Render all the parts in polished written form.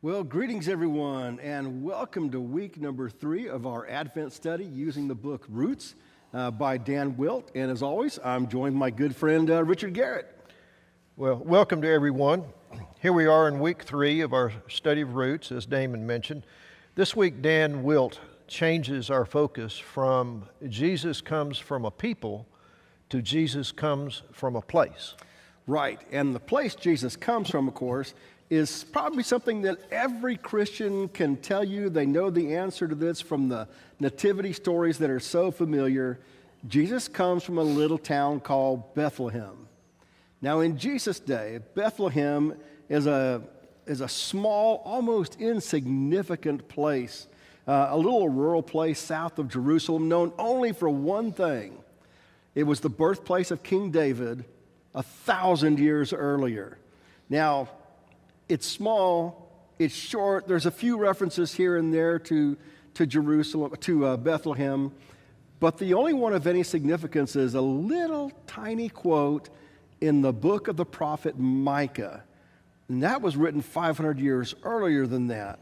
Well, greetings everyone, and welcome to week number 3 of our Advent study using the book Roots by Dan Wilt. And as always, I'm joined by my good friend Richard Garrett. Well, welcome to everyone. Here we are in week 3 of our study of Roots, as Damon mentioned. This week, Dan Wilt changes our focus from Jesus comes from a people to Jesus comes from a place. Right, and the place Jesus comes from, of course, is probably something that every Christian can tell you. They know the answer to this from the nativity stories that are so familiar. Jesus comes from a little town called Bethlehem. Now, in Jesus' day, Bethlehem is a small, almost insignificant place, a little rural place south of Jerusalem, known only for one thing. It was the birthplace of King David 1,000 years earlier. Now, it's small, it's short. There's a few references here and there to Jerusalem, to Bethlehem, but the only one of any significance is a little tiny quote in the book of the prophet Micah. And that was written 500 years earlier than that.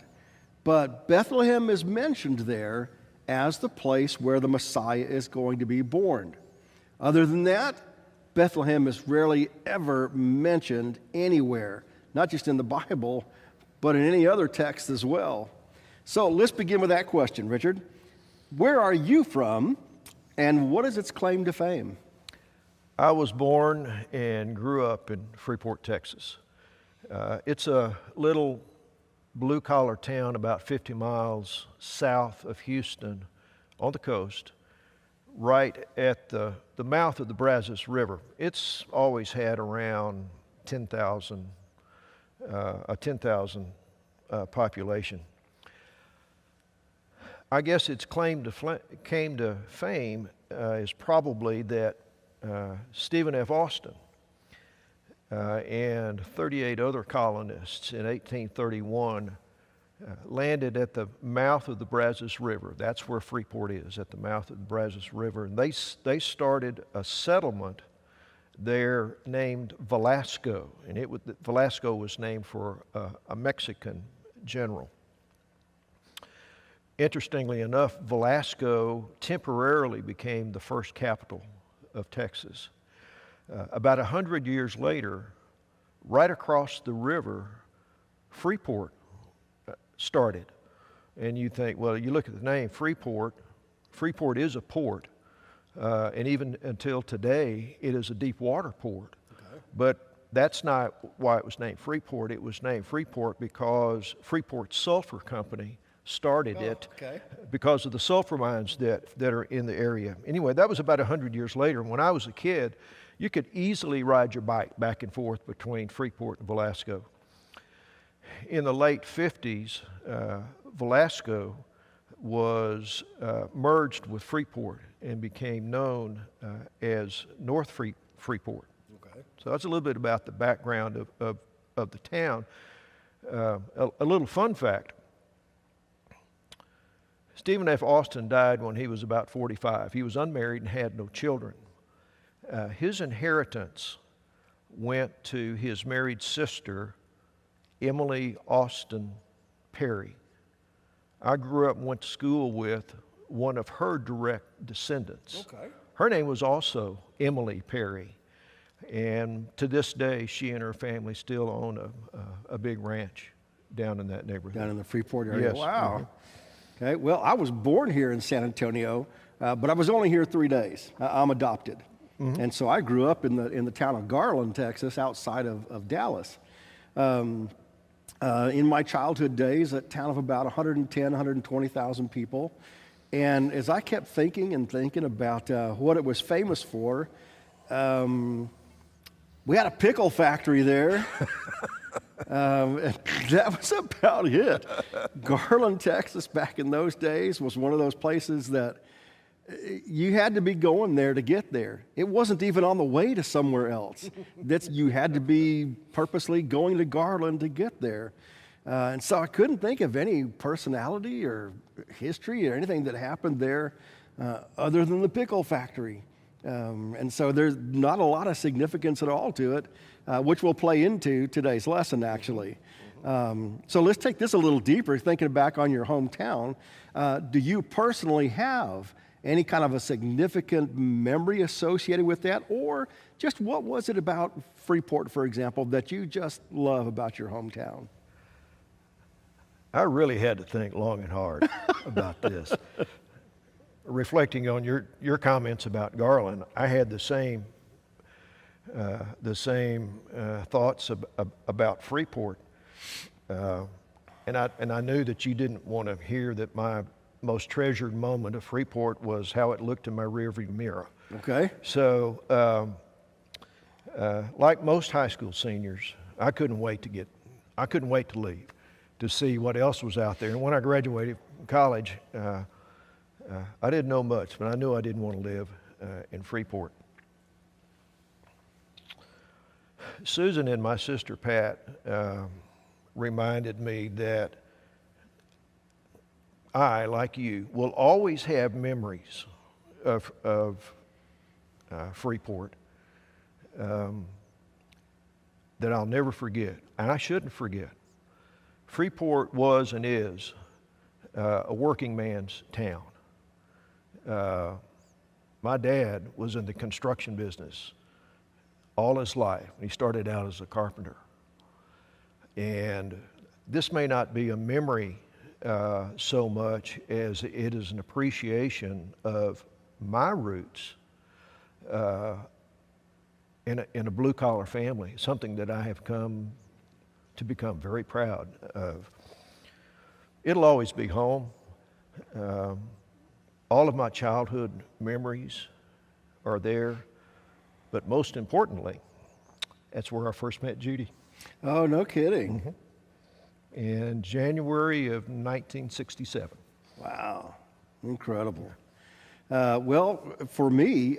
But Bethlehem is mentioned there as the place where the Messiah is going to be born. Other than that, Bethlehem is rarely ever mentioned anywhere. Not just in the Bible, but in any other text as well. So let's begin with that question, Richard. Where are you from, and what is its claim to fame? I was born and grew up in Freeport, Texas. It's a little blue-collar town about 50 miles south of Houston on the coast, right at the mouth of the Brazos River. It's always had around 10,000 population. I guess its claim to fame is probably that Stephen F. Austin and 38 other colonists in 1831 landed at the mouth of the Brazos River. That's where Freeport is, at the mouth of the Brazos River. And they started a settlement there named Velasco, and Velasco was named for a Mexican general. Interestingly enough, Velasco temporarily became the first capital of Texas. About 100 years later, right across the river, Freeport started. And you think, well, you look at the name Freeport is a port. And even until today, it is a deep water port. Okay. But that's not why it was named Freeport. It was named Freeport because Freeport Sulfur Company started it because of the sulfur mines that are in the area. Anyway, that was about 100 years later. When I was a kid, you could easily ride your bike back and forth between Freeport and Velasco. In the late 50s, Velasco was merged with Freeport and became known as North Freeport. Okay. So that's a little bit about the background of the town. A little fun fact. Stephen F. Austin died when he was about 45. He was unmarried and had no children. His inheritance went to his married sister, Emily Austin Perry. I grew up and went to school with one of her direct descendants. Okay. Her name was also Emily Perry. And to this day, she and her family still own a big ranch down in that neighborhood. Down in the Freeport area? Yes. Wow. Mm-hmm. Okay, well, I was born here in San Antonio, but I was only here 3 days. I'm adopted. Mm-hmm. And so I grew up in the town of Garland, Texas, outside of Dallas. In my childhood days, a town of about 120,000 people. And as I kept thinking about what it was famous for, we had a pickle factory there. That was about it. Garland, Texas, back in those days, was one of those places that you had to be going there to get there. It wasn't even on the way to somewhere else. You had to be purposely going to Garland to get there. And so I couldn't think of any personality or history or anything that happened there other than the pickle factory. And so there's not a lot of significance at all to it, which we'll play into today's lesson, actually. So let's take this a little deeper, thinking back on your hometown. Do you personally have any kind of a significant memory associated with that? Or just what was it about Freeport, for example, that you just love about your hometown? I really had to think long and hard about this. Reflecting on your comments about Garland, I had the same thoughts about Freeport, and I knew that you didn't want to hear that my most treasured moment of Freeport was how it looked in my rearview mirror. Okay. So, like most high school seniors, I couldn't wait to leave, to see what else was out there. And when I graduated from college, I didn't know much, but I knew I didn't want to live in Freeport. Susan and my sister Pat reminded me that I, like you, will always have memories of Freeport that I'll never forget, and I shouldn't forget. Freeport was and is a working man's town. My dad was in the construction business all his life. He started out as a carpenter. And this may not be a memory so much as it is an appreciation of my roots in a blue-collar family, something that I have come to become very proud of. It'll always be home. All of my childhood memories are there, but most importantly, that's where I first met Judy. Oh, no kidding. Mm-hmm. In January of 1967. Wow, incredible. Well, for me,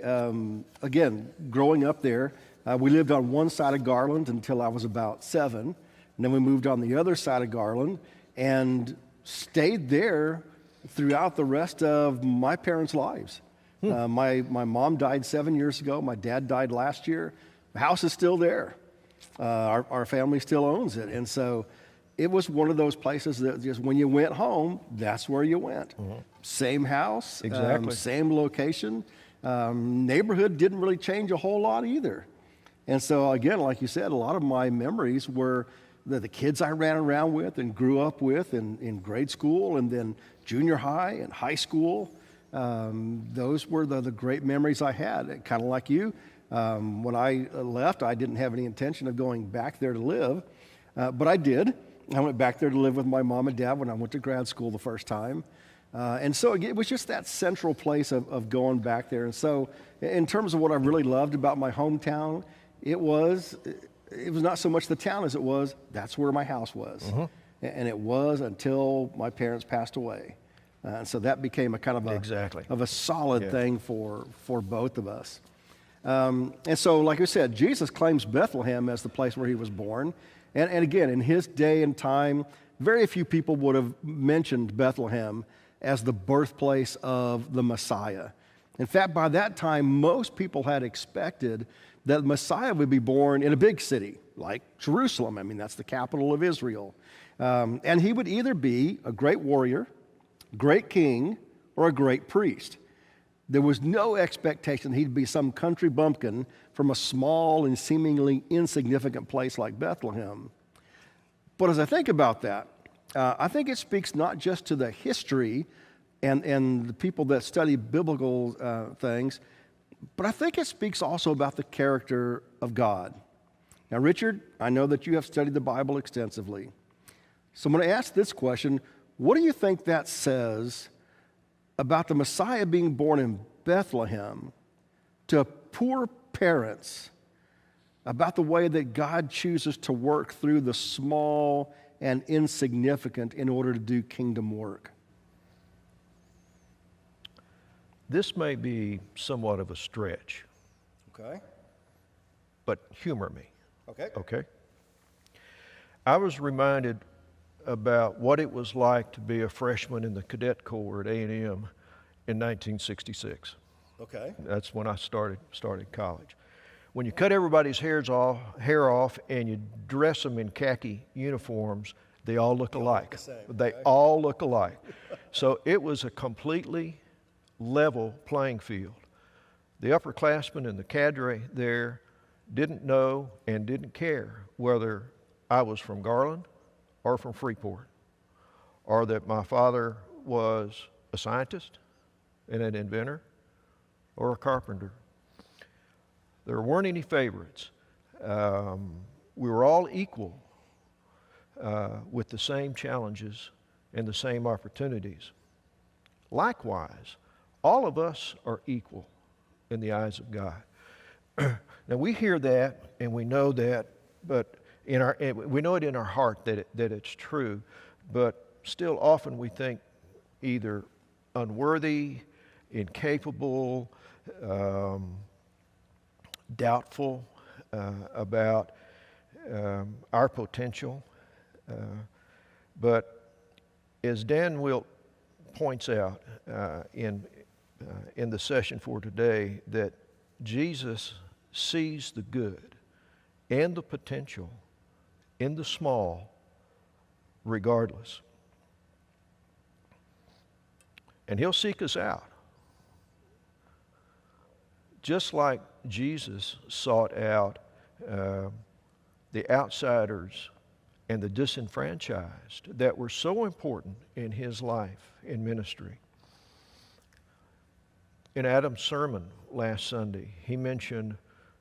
again, growing up there, we lived on one side of Garland until I was about 7, and then we moved on the other side of Garland and stayed there throughout the rest of my parents' lives. My mom died 7 years ago. My dad died last year. The house is still there. Our family still owns it. And so it was one of those places that just when you went home, that's where you went. Mm-hmm. Same house, exactly. Same location. Neighborhood didn't really change a whole lot either. And so again, like you said, a lot of my memories were the kids I ran around with and grew up with in grade school and then junior high and high school. Those were the great memories I had. Kind of like you, when I left, I didn't have any intention of going back there to live, but I did. I went back there to live with my mom and dad when I went to grad school the first time. And so it was just that central place of going back there. And so in terms of what I really loved about my hometown, it was not so much the town as it was, that's where my house was. Mm-hmm. And it was until my parents passed away. And so that became a kind of a solid thing for both of us. And so, like I said, Jesus claims Bethlehem as the place where he was born. And again, in his day and time, very few people would have mentioned Bethlehem as the birthplace of the Messiah. In fact, by that time, most people had expected that Messiah would be born in a big city, like Jerusalem. I mean, that's the capital of Israel. And he would either be a great warrior, great king, or a great priest. There was no expectation he'd be some country bumpkin from a small and seemingly insignificant place like Bethlehem. But as I think about that, I think it speaks not just to the history and the people that study biblical things, but I think it speaks also about the character of God. Now, Richard, I know that you have studied the Bible extensively. So I'm going to ask this question. What do you think that says about the Messiah being born in Bethlehem to poor parents, about the way that God chooses to work through the small and insignificant in order to do kingdom work? This may be somewhat of a stretch. Okay. But humor me. Okay. Okay. I was reminded about what it was like to be a freshman in the cadet corps at A&M in 1966. Okay. That's when I started college. When you cut everybody's hair off and you dress them in khaki uniforms, they all look alike. They all look alike. So it was a completely level playing field. The upperclassmen and the cadre there didn't know and didn't care whether I was from Garland or from Freeport, or that my father was a scientist and an inventor or a carpenter. There weren't any favorites. We were all equal with the same challenges and the same opportunities. Likewise, all of us are equal in the eyes of God. Now we hear that and we know that, but we know it in our heart that it's true, but still often we think either unworthy, incapable, doubtful about our potential. But as Dan Wilt points out in the session for today, that Jesus sees the good and the potential in the small regardless. And he'll seek us out. Just like Jesus sought out the outsiders and the disenfranchised that were so important in his life in ministry. In Adam's sermon last Sunday, he mentioned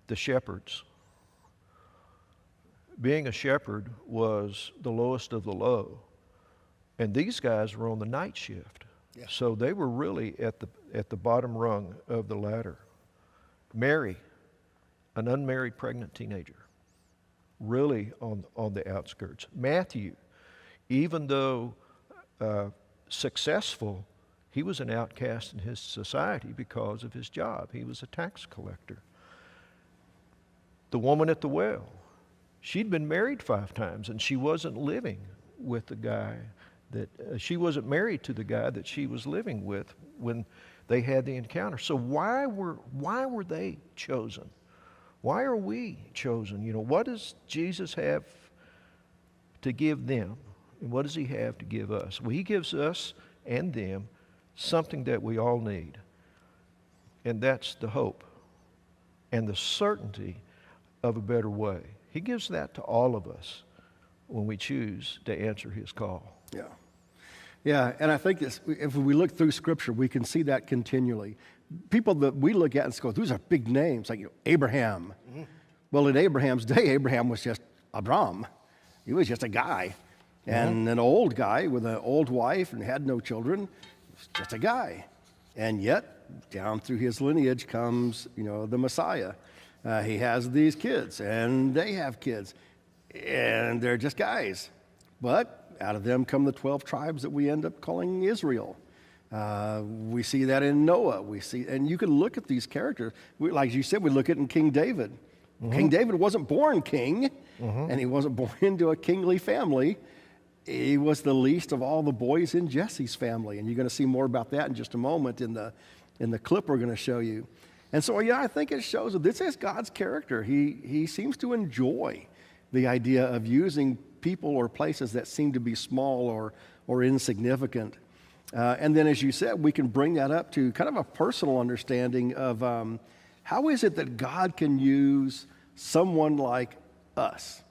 the shepherds. Being a shepherd was the lowest of the low, and these guys were on the night shift. Yeah. So they were really at the bottom rung of the ladder. Mary, an unmarried pregnant teenager, really on the outskirts. Matthew, even though successful, he was an outcast in his society because of his job. He was a tax collector. The woman at the well, she'd been married 5 times, and she wasn't living with the guy that she wasn't married to the guy that she was living with when they had the encounter. So why were they chosen? Why are we chosen? You know, what does Jesus have to give them, and what does he have to give us? Well, he gives us and them something that we all need, and that's the hope and the certainty of a better way. He gives that to all of us when we choose to answer his call. Yeah. Yeah, and I think if we look through Scripture, we can see that continually. People that we look at and go, those are big names, like Abraham. Mm-hmm. Well, in Abraham's day, Abraham was just Abram. He was just a guy. And an old guy with an old wife and had no children. He was just a guy. And yet, down through his lineage comes, the Messiah. He has these kids, and they have kids. And they're just guys. But out of them come the 12 tribes that we end up calling Israel. We see that in Noah. And you can look at these characters. Like you said, we look at it in King David. Mm-hmm. King David wasn't born king, and he wasn't born into a kingly family. He was the least of all the boys in Jesse's family. And you're going to see more about that in just a moment in the clip we're going to show you. And so, I think it shows that this is God's character. He seems to enjoy the idea of using people or places that seem to be small or insignificant. And then, as you said, we can bring that up to kind of a personal understanding of how is it that God can use someone like us?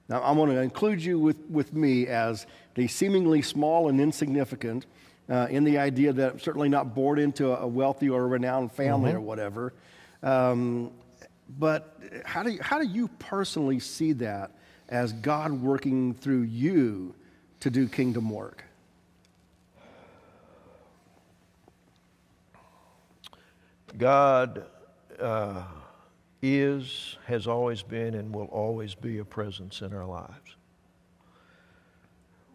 Now, I want to include you with me as the seemingly small and insignificant in the idea that I'm certainly not born into a wealthy or a renowned family or whatever. But how do you personally see that as God working through you to do kingdom work? God has always been, and will always be a presence in our lives,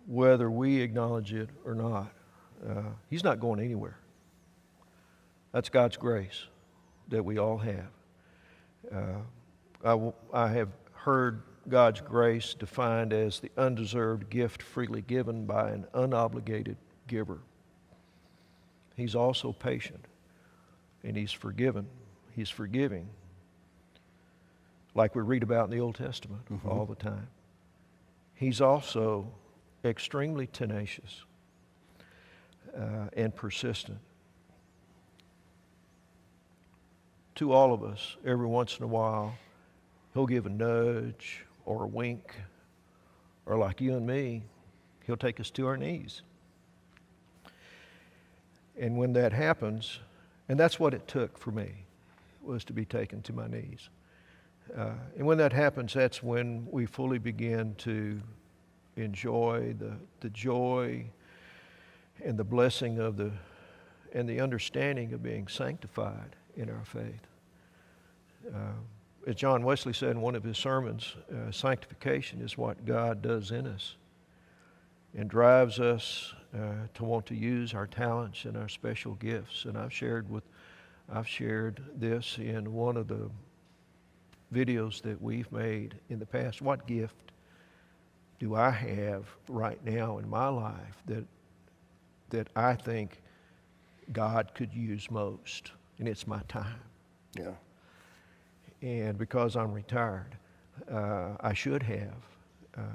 whether we acknowledge it or not. He's not going anywhere. That's God's grace that we all have. I have heard God's grace defined as the undeserved gift freely given by an unobligated giver. He's also patient, and He's forgiving. like we read about in the Old Testament all the time. He's also extremely tenacious and persistent. To all of us, every once in a while, he'll give a nudge or a wink, or like you and me, he'll take us to our knees. And when that happens, and that's what it took for me, was to be taken to my knees. And when that happens, that's when we fully begin to enjoy the joy and the blessing of and the understanding of being sanctified in our faith. As John Wesley said in one of his sermons, sanctification is what God does in us and drives us to want to use our talents and our special gifts. And I've shared this in one of the videos that we've made in the past. What gift do I have right now in my life that I think God could use most? And it's my time. Yeah. And because I'm retired, I should have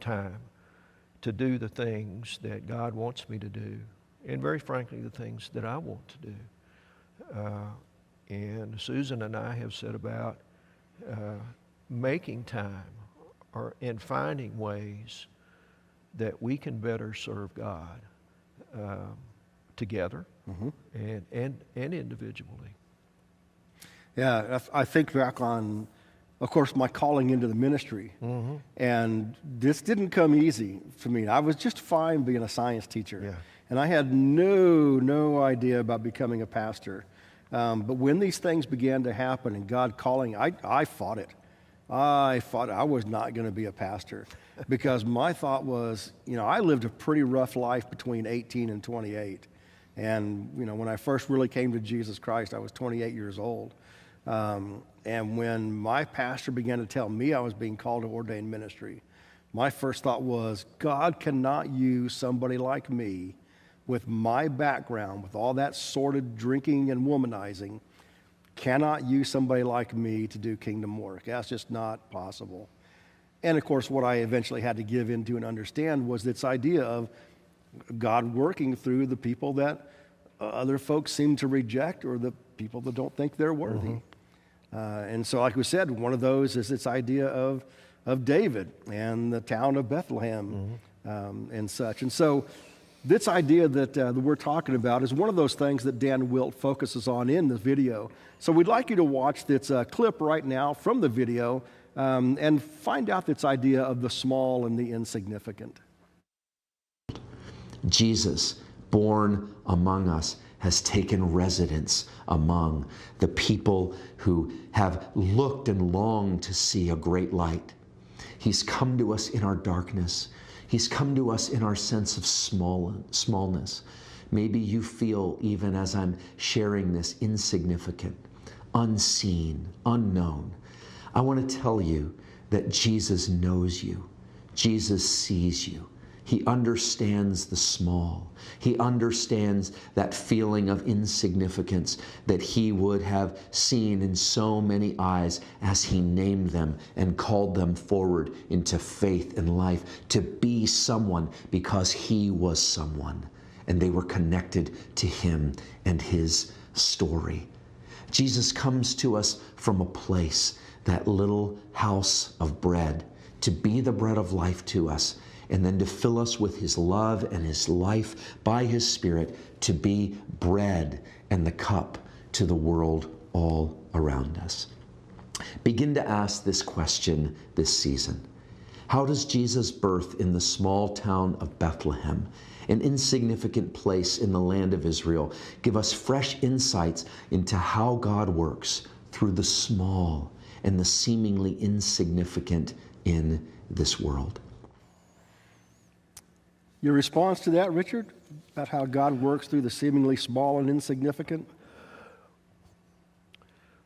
time to do the things that God wants me to do, and very frankly, the things that I want to do. And Susan and I have set about making time and finding ways that we can better serve God together and individually. Yeah, I think back on, of course, my calling into the ministry. And this didn't come easy for me. I was just fine being a science teacher. Yeah. And I had no idea about becoming a pastor. But when these things began to happen and God calling, I fought it. I was not going to be a pastor because my thought was, I lived a pretty rough life between 18 and 28. And, when I first really came to Jesus Christ, I was 28 years old. And when my pastor began to tell me I was being called to ordained ministry, my first thought was, God cannot use somebody like me with my background, with all that sordid drinking and womanizing, cannot use somebody like me to do kingdom work. That's just not possible. And of course, what I eventually had to give into and understand was this idea of God working through the people that other folks seem to reject, or the people that don't think they're worthy. And so, like we said, one of those is this idea of David and the town of Bethlehem and such. And so this idea that we're talking about is one of those things that Dan Wilt focuses on in the video. So we'd like you to watch this clip right now from the video and find out this idea of the small and the insignificant. Jesus, born among us, has taken residence among the people who have looked and longed to see a great light. He's come to us in our darkness. He's come to us in our sense of smallness. Maybe you feel, even as I'm sharing this, insignificant, unseen, unknown. I want to tell you that Jesus knows you. Jesus sees you. He understands the small. He understands that feeling of insignificance that he would have seen in so many eyes as he named them and called them forward into faith and life to be someone because he was someone and they were connected to him and his story. Jesus comes to us from a place, that little house of bread, to be the bread of life to us, and then to fill us with his love and his life by his Spirit to be bread and the cup to the world all around us. Begin to ask this question this season. How does Jesus' birth in the small town of Bethlehem, an insignificant place in the land of Israel, give us fresh insights into how God works through the small and the seemingly insignificant in this world? Your response to that, Richard, about how God works through the seemingly small and insignificant?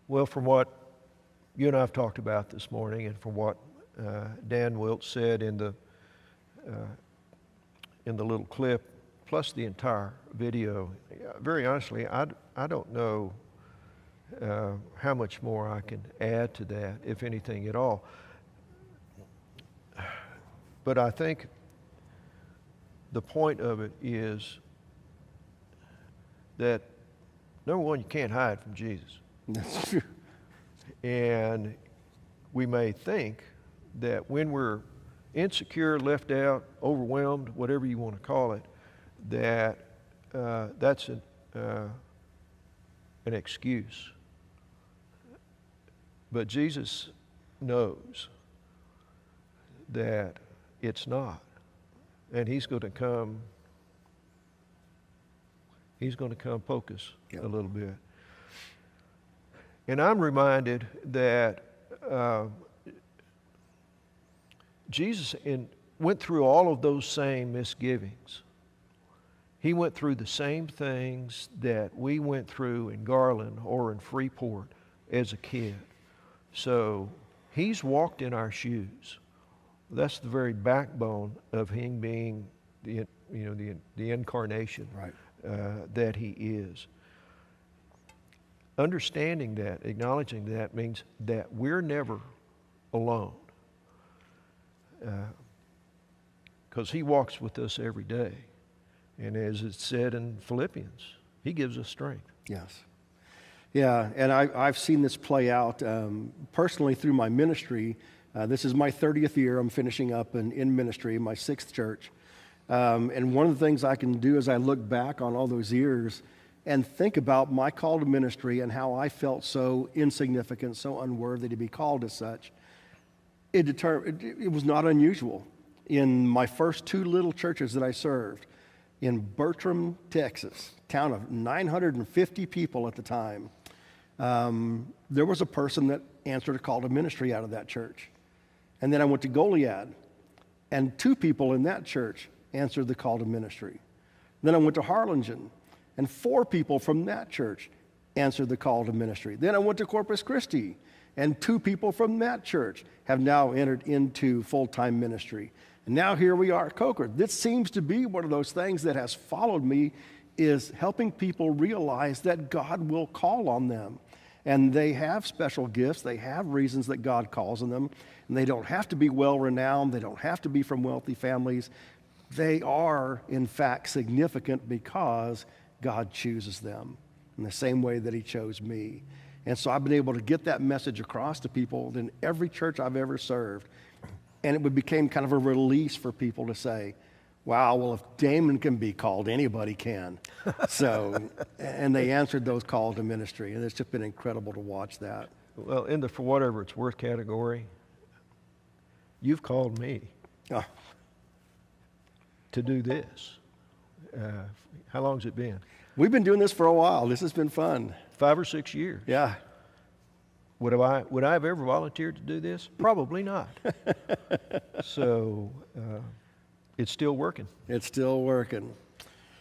Well, from what you and I have talked about this morning, and from what Dan Wilt said in the little clip, plus the entire video, very honestly, I don't know how much more I can add to that, if anything at all. But I think the point of it is that, number one, you can't hide from Jesus. That's true. And we may think that when we're insecure, left out, overwhelmed, whatever you want to call it, that that's an excuse. But Jesus knows that it's not. And He's going to come poke us a little bit. And I'm reminded that Jesus went through all of those same misgivings. He went through the same things that we went through in Garland or in Freeport as a kid. So He's walked in our shoes. That's the very backbone of Him being the incarnation that He is. Understanding that, acknowledging that, means that we're never alone. Because He walks with us every day. And as it's said in Philippians, He gives us strength. Yes. Yeah, and I've seen this play out personally through my ministry. This is my 30th year. I'm finishing up in ministry, my 6th church. And one of the things I can do is I look back on all those years and think about my call to ministry and how I felt so insignificant, so unworthy to be called as such. It was not unusual. In my first 2 little churches that I served, in Bertram, Texas, town of 950 people at the time, there was a person that answered a call to ministry out of that church. And then I went to Goliad, and 2 people in that church answered the call to ministry. Then I went to Harlingen, and 4 people from that church answered the call to ministry. Then I went to Corpus Christi, and 2 people from that church have now entered into full-time ministry. And now here we are at Coker. This seems to be one of those things that has followed me, is helping people realize that God will call on them. And they have special gifts. They have reasons that God calls on them. And they don't have to be well-renowned. They don't have to be from wealthy families. They are, in fact, significant because God chooses them in the same way that He chose me. And so I've been able to get that message across to people in every church I've ever served. And it became kind of a release for people to say, wow, well, if Damon can be called, anybody can. So, and they answered those calls to ministry. And it's just been incredible to watch that. Well, in the for whatever it's worth category, you've called me to do this. How long's it been? We've been doing this for a while. This has been fun. 5 or 6 years. Yeah. Would I have ever volunteered to do this? Probably not. So it's still working. It's still working.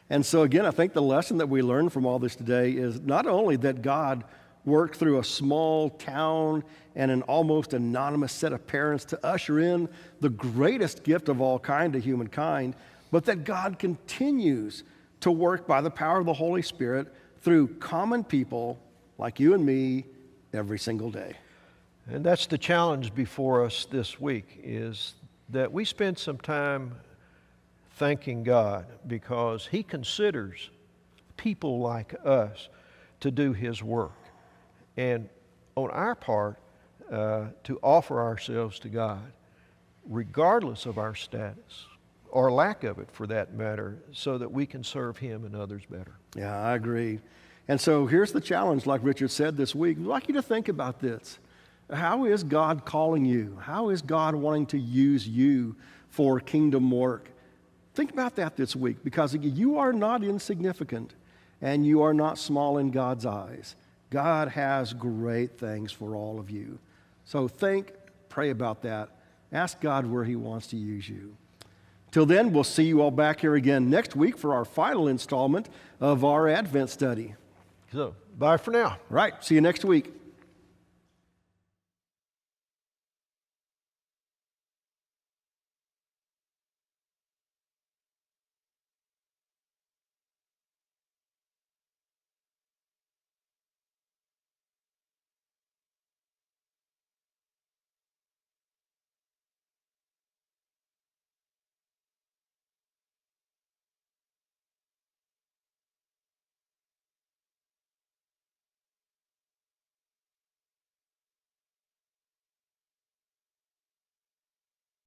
And so again, I think the lesson that we learned from all this today is not only that God worked through a small town and an almost anonymous set of parents to usher in the greatest gift of all kind to humankind, but that God continues to work by the power of the Holy Spirit through common people like you and me every single day. And that's the challenge before us this week, is that we spend some time thanking God because He considers people like us to do His work. And on our part, to offer ourselves to God, regardless of our status, or lack of it for that matter, so that we can serve Him and others better. Yeah, I agree. And so here's the challenge, like Richard said this week. I'd like you to think about this. How is God calling you? How is God wanting to use you for kingdom work? Think about that this week, because you are not insignificant and you are not small in God's eyes. God has great things for all of you. So think, pray about that. Ask God where He wants to use you. Till then, we'll see you all back here again next week for our final installment of our Advent study. So, bye for now. Right. See you next week.